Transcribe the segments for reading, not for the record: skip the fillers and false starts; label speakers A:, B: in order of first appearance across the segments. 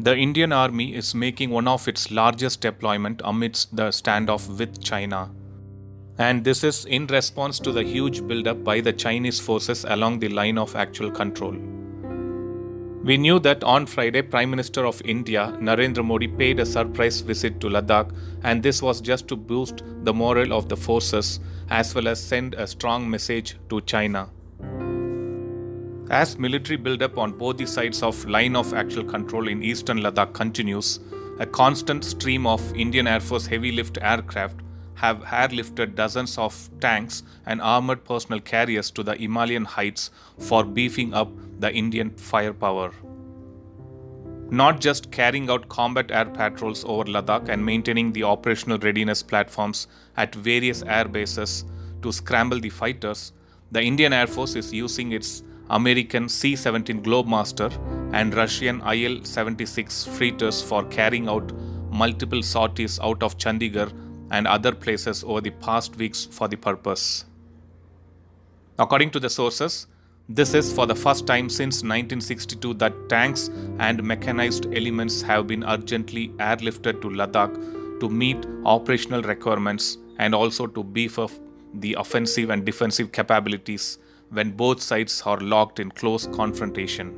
A: The Indian Army is making one of its largest deployment amidst the standoff with China. And this is in response to the huge buildup by the Chinese forces along the line of actual control. We knew that on Friday, Prime Minister of India, Narendra Modi, paid a surprise visit to Ladakh, and this was just to boost the morale of the forces as well as send a strong message to China. As military buildup on both the sides of line of actual control in eastern Ladakh continues, a constant stream of Indian Air Force heavy lift aircraft have airlifted dozens of tanks and armored personnel carriers to the Himalayan heights for beefing up the Indian firepower. Not just carrying out combat air patrols over Ladakh and maintaining the operational readiness platforms at various air bases to scramble the fighters, the Indian Air Force is using its American C-17 Globemaster and Russian Il-76 freighters for carrying out multiple sorties out of Chandigarh and other places over the past weeks for the purpose. According to the sources, this is for the first time since 1962 that tanks and mechanized elements have been urgently airlifted to Ladakh to meet operational requirements and also to beef up the offensive and defensive capabilities when both sides are locked in close confrontation.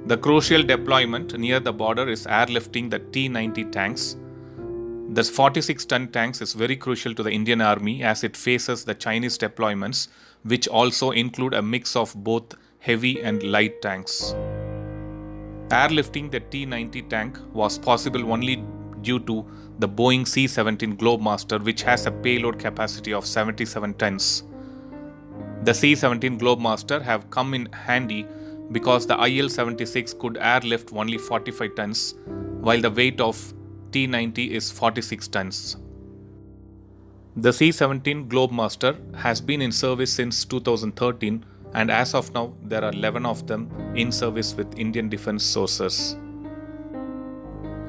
A: The crucial deployment near the border is airlifting the T-90 tanks. The 46-ton tanks is very crucial to the Indian Army as it faces the Chinese deployments, which also include a mix of both heavy and light tanks. Airlifting the T-90 tank was possible only due to the Boeing C-17 Globemaster, which has a payload capacity of 77 tons. The C-17 Globemaster have come in handy because the IL-76 could airlift only 45 tons, while the weight of T-90 is 46 tons. The C-17 Globemaster has been in service since 2013, and as of now, there are 11 of them in service with Indian defense sources.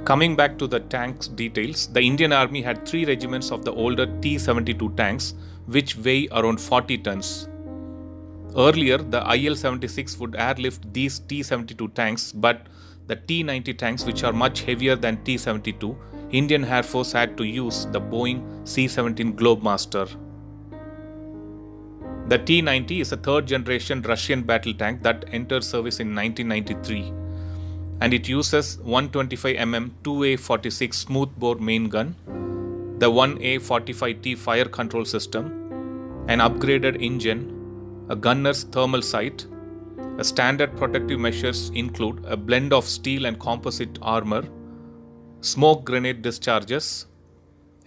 A: Coming back to the tanks details, the Indian Army had 3 regiments of the older T-72 tanks, which weigh around 40 tons. Earlier, the IL-76 would airlift these T-72 tanks, but the T-90 tanks, which are much heavier than T-72, Indian Air Force had to use the Boeing C-17 Globemaster. The T-90 is a third-generation Russian battle tank that entered service in 1993, and it uses 125mm 2A46 smoothbore main gun, the 1A45T fire control system, an upgraded engine, a gunner's thermal sight. Standard protective measures include a blend of steel and composite armor, smoke grenade discharges,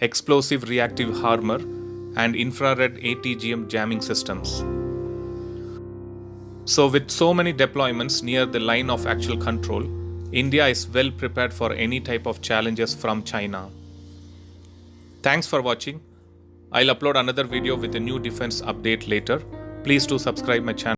A: explosive reactive armor, and infrared ATGM jamming systems. So with so many deployments near the line of actual control, India is well prepared for any type of challenges from China. Thanks for watching. I'll upload another video with a new defense update later. Please do subscribe my channel.